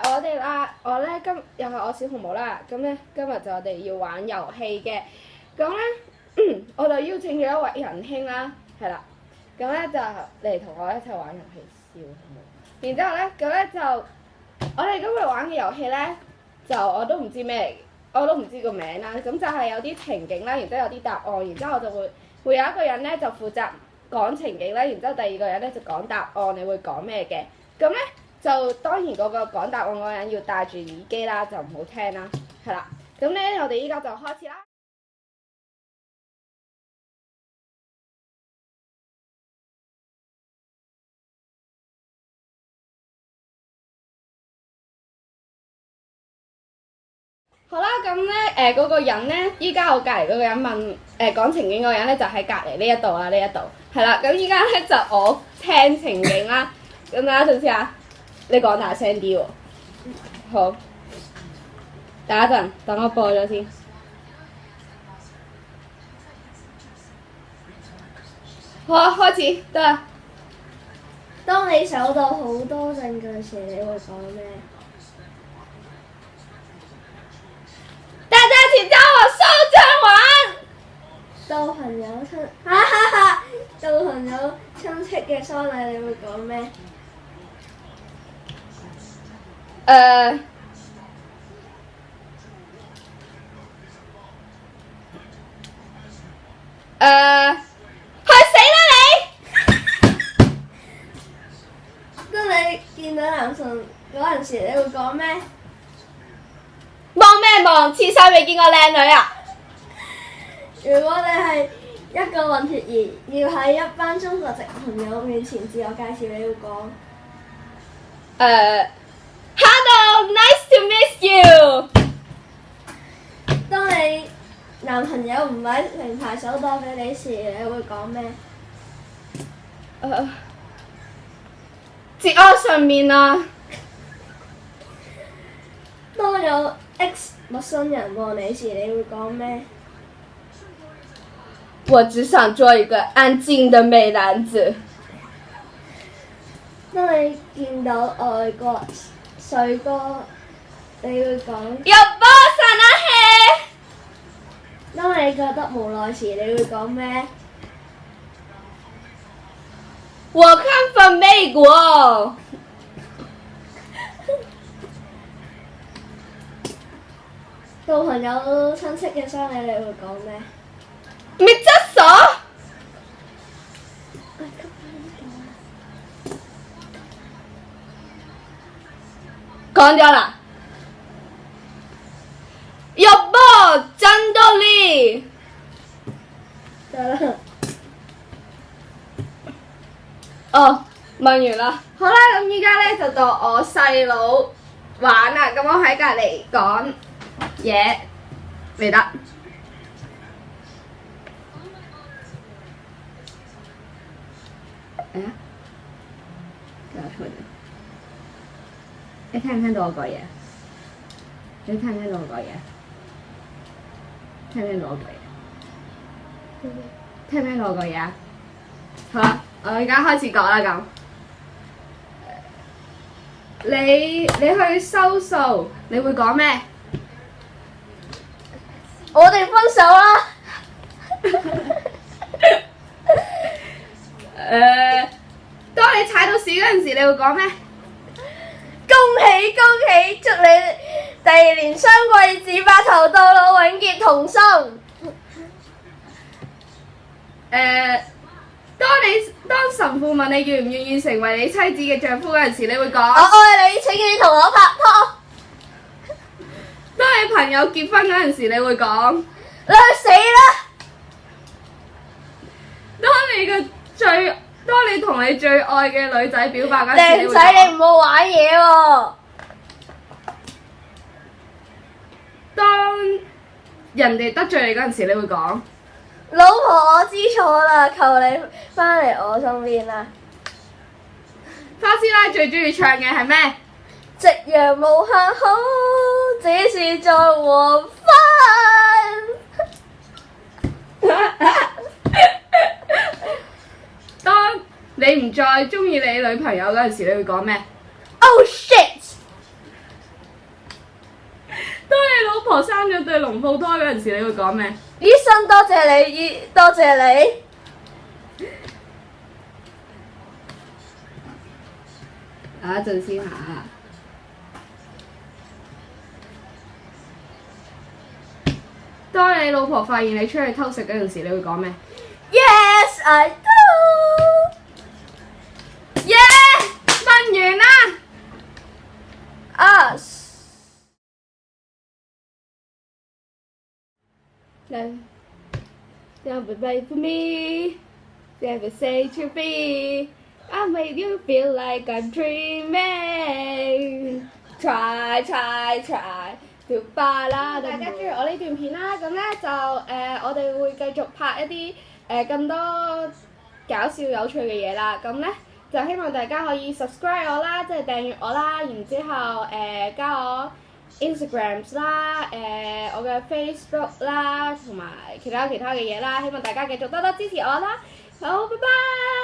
我哋啦，我咧又係我小紅帽啦，咁咧今日就我哋要玩遊戲嘅，咁咧我就邀請咗一位仁兄啦，係啦，咁咧就嚟同我一齊玩遊戲小紅帽，然之後咧咁咧就我哋今日玩嘅遊戲咧就我都唔知咩嚟，我都唔知個名啦，咁就係有啲情景啦，然之後有啲答案，然之後我就會有一個人咧就負責講情景啦，然之後第二個人咧就講答案，你會講咩嘅？咁咧就當然嗰個講答案嗰個人要戴住耳機啦，就唔好聽啦，係啦。咁咧我哋依家就開始啦。好啦，咁咧嗰個人咧，依家我隔離嗰個人問講情景嗰個人咧，就喺隔離呢一度啦，呢一度係啦。咁依家咧就我聽情景啦，咁大家陣先啊，你講大聲啲喎。好，等一陣，等我播咗先。好啊，開始得啦。當你搜到好多證據時，你會講咩？大家請叫我收證環。到朋友哈哈哈！到朋友親戚嘅喪禮，你會講咩？去死啦你！當你見到男神嗰陣時，你會講咩？望咩望？前世未見過靚女啊！如果你係一個混血兒，要喺一班中國籍朋友面前自我介紹，你會講Hello, nice to meet you。當你男朋友唔喺名牌手袋俾你時，你會講咩？節哀順變啊！當有 X 陌生人望你時，你會講咩？我只想做一個安靜的美男子。當你見到外國帥哥，你會講？有波神啊嘿！當你覺得無奈時，你會講咩？我看from美國。到朋友親戚嘅喪禮，你會講咩？咪執手！講咗啦。有波戰鬥力。得啦。哦，問完啦。好啦，咁依家咧就到我細佬玩啦。咁我喺隔離講嘢，未得。搞錯咗。你聽唔聽到我講嘢？你聽唔聽到我講嘢？聽唔聽到我講嘢？聽唔聽到我講嘢啊？好啦，我而家開始講啦咁。你去收數，你會講咩？我哋分手啦！當你踩到屎嗰陣時，你會講咩？恭喜恭喜，祝你第二年雙貴子，白頭到老，永結同心。當神父問你願唔願意成為你妻子嘅丈夫嗰陣時，你會講？我愛你，請你同我拍拖。當你朋友結婚嗰陣時，你會講？你去死啦！當你同你最愛嘅女仔表白嗰陣時，你會講？靚仔，你唔好玩嘢喎！當人哋得罪你嗰陣時，你會講？老婆，我知錯啦，求你翻嚟我身邊啦！花師奶最中意唱嘅係咩？夕陽無限好，只是在黃昏。當你唔再中意你女朋友嗰陣時，你會講咩？ Oh shit！婆生咗對龍鳳胎嗰陣時，你會講咩？醫生多謝你，多謝你。等一陣先嚇。當你老婆發現你出去偷食嗰陣時，你會講咩？ Yes, I do。耶！問完啦。啊。Never wait for me, never say to me, I made you feel like I'm dreaming. Try, try, try to find out。大家中意我呢段片啦，咁咧就我哋會繼續拍一啲更多搞笑有趣嘅嘢啦。咁咧就希望大家可以 subscribe 我啦，即係訂閱我啦，然之後加我Instagrams 啦，我嘅 Facebook 啦，同埋其他嘅嘢啦，希望大家繼續多多支持我啦。好，拜拜。